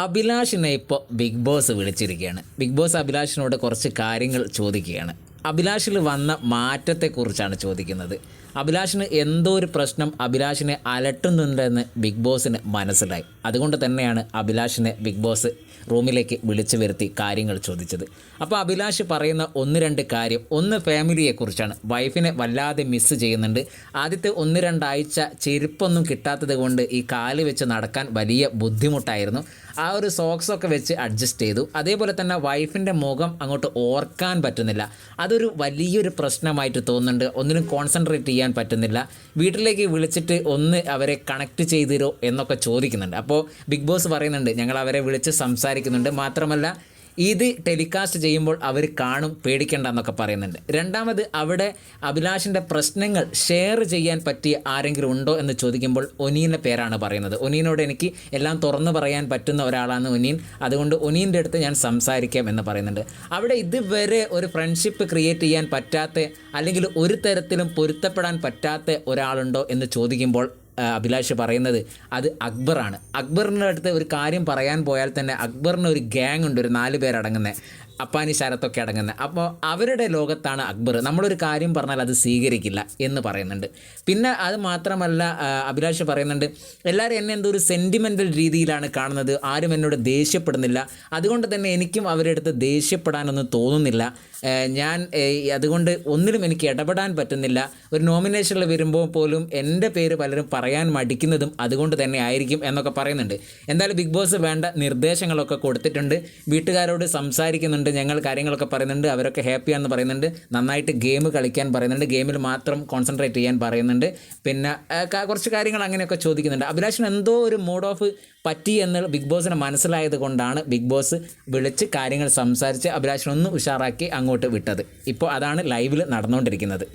അഭിലാഷിനെ ഇപ്പോൾ big boss വിളിച്ചിരിക്കുകയാണ്. Big boss അഭിലാഷിനോട് കുറച്ച് കാര്യങ്ങൾ ചോദിക്കുകയാണ്. അഭിലാഷിൽ വന്ന മാറ്റത്തെക്കുറിച്ചാണ് ചോദിക്കുന്നത്. അഭിലാഷിന് എന്തോ ഒരു പ്രശ്നം അഭിലാഷിനെ അലട്ടുന്നുണ്ടെന്ന് ബിഗ് ബോസിന് മനസ്സിലായി. അതുകൊണ്ട് തന്നെയാണ് അഭിലാഷിനെ ബിഗ് ബോസ് റൂമിലേക്ക് വിളിച്ചു വരുത്തി കാര്യങ്ങൾ ചോദിച്ചത്. അപ്പോൾ അഭിലാഷ് പറയുന്ന ഒന്ന് രണ്ട് കാര്യം, ഒന്ന് ഫാമിലിയെക്കുറിച്ചാണ്. വൈഫിനെ വല്ലാതെ മിസ്സ് ചെയ്യുന്നുണ്ട്. ആദ്യത്തെ 1-2 ആഴ്ച ചെരുപ്പൊന്നും കിട്ടാത്തത് കൊണ്ട് ഈ കാല് വെച്ച് നടക്കാൻ വലിയ ബുദ്ധിമുട്ടായിരുന്നു. ആ ഒരു സോക്സൊക്കെ വെച്ച് അഡ്ജസ്റ്റ് ചെയ്തു. അതേപോലെ തന്നെ വൈഫിൻ്റെ മുഖം അങ്ങോട്ട് ഓർക്കാൻ പറ്റുന്നില്ല. അതൊരു വലിയൊരു പ്രശ്നമായിട്ട് തോന്നുന്നുണ്ട്. ഒന്നിനും കോൺസെൻട്രേറ്റ് ചെയ്യാൻ പറ്റുന്നില്ല. വീട്ടിലേക്ക് വിളിച്ചിട്ട് ഒന്ന് അവരെ കണക്ട് ചെയ്തിരോ എന്നൊക്കെ ചോദിക്കുന്നുണ്ട്. അപ്പോൾ ബിഗ് ബോസ് പറയുന്നുണ്ട്, ഞങ്ങൾ അവരെ വിളിച്ച് സംസാരിക്കുന്നുണ്ട്. മാത്രമല്ല ഇത് ടെലികാസ്റ്റ് ചെയ്യുമ്പോൾ അവർ കാണും, പേടിക്കേണ്ട എന്നൊക്കെ പറയുന്നുണ്ട്. രണ്ടാമത്, അവിടെ അഭിലാഷിൻ്റെ പ്രശ്നങ്ങൾ ഷെയർ ചെയ്യാൻ പറ്റിയ ആരെങ്കിലും ഉണ്ടോ എന്ന് ചോദിക്കുമ്പോൾ ഒനീൻ്റെ പേരാണ് പറയുന്നത്. ഒനീനോട് എനിക്ക് എല്ലാം തുറന്നു പറയാൻ പറ്റുന്ന ഒരാളാണ് ഒനീൻ, അതുകൊണ്ട് ഒനീൻ്റെ അടുത്ത് ഞാൻ സംസാരിക്കാം എന്ന് പറയുന്നുണ്ട്. അവിടെ ഇതുവരെ ഒരു ഫ്രണ്ട്ഷിപ്പ് ക്രിയേറ്റ് ചെയ്യാൻ പറ്റാത്ത, അല്ലെങ്കിൽ ഒരു തരത്തിലും പൊരുത്തപ്പെടാൻ പറ്റാത്ത ഒരാളുണ്ടോ എന്ന് ചോദിക്കുമ്പോൾ അഭിലാഷ് പറയുന്നത് അത് അക്ബറാണ്. അക്ബറിൻ്റെ അടുത്ത് ഒരു കാര്യം പറയാൻ പോയാൽ തന്നെ അക്ബറിന് ഒരു ഗ്യാങ് ഉണ്ട്, ഒരു 4 പേരടങ്ങുന്നത്, അപ്പാനി ശരത്തൊക്കെ അടങ്ങുന്നത്. അപ്പോൾ അവരുടെ ലോകത്താണ് അക്ബർ. നമ്മളൊരു കാര്യം പറഞ്ഞാൽ അത് സ്വീകരിക്കില്ല എന്ന് പറയുന്നുണ്ട്. പിന്നെ അത് മാത്രമല്ല, അഭിലാഷ് പറയുന്നുണ്ട്, എല്ലാവരും എന്നെ എന്തോ ഒരു സെൻറ്റിമെൻ്റൽ രീതിയിലാണ് കാണുന്നത്, ആരും എന്നോട് ദേഷ്യപ്പെടുന്നില്ല, അതുകൊണ്ട് തന്നെ എനിക്കും അവരുടെ അടുത്ത് ദേഷ്യപ്പെടാനൊന്നും തോന്നുന്നില്ല. ഞാൻ അതുകൊണ്ട് ഒന്നിലും എനിക്ക് ഇടപെടാൻ പറ്റുന്നില്ല. ഒരു നോമിനേഷനിൽ വരുമ്പോൾ പോലും എൻ്റെ പേര് പലരും പറയാൻ മടിക്കുന്നതും അതുകൊണ്ട് തന്നെ ആയിരിക്കും എന്നൊക്കെ പറയുന്നുണ്ട്. എന്തായാലും ബിഗ് ബോസ് വേണ്ട നിർദ്ദേശങ്ങളൊക്കെ കൊടുത്തിട്ടുണ്ട്. വീട്ടുകാരോട് സംസാരിക്കുന്നുണ്ട്, ഞങ്ങൾ കാര്യങ്ങളൊക്കെ പറയുന്നുണ്ട്, അവരൊക്കെ ഹാപ്പിയാണെന്ന് പറയുന്നുണ്ട്. നന്നായിട്ട് ഗെയിം കളിക്കാൻ പറയുന്നുണ്ട്, ഗെയിമിൽ മാത്രം കോൺസെൻട്രേറ്റ് ചെയ്യാൻ പറയുന്നുണ്ട്. പിന്നെ കുറച്ച് കാര്യങ്ങൾ അങ്ങനെയൊക്കെ ചോദിക്കുന്നുണ്ട്. അഭിലാഷിന് എന്തോ ഒരു മൂഡ് ഓഫ് പറ്റി എന്ന് ബിഗ് ബോസിന് മനസ്സിലായത് കൊണ്ടാണ് ബിഗ് ബോസ് വിളിച്ച് കാര്യങ്ങൾ സംസാരിച്ച് അഭിലാഷിനൊന്ന് ഉഷാറാക്കി അങ്ങോട്ട് വിട്ടത്. ഇപ്പോൾ അതാണ് ലൈവിൽ നടന്നുകൊണ്ടിരിക്കുന്നത്.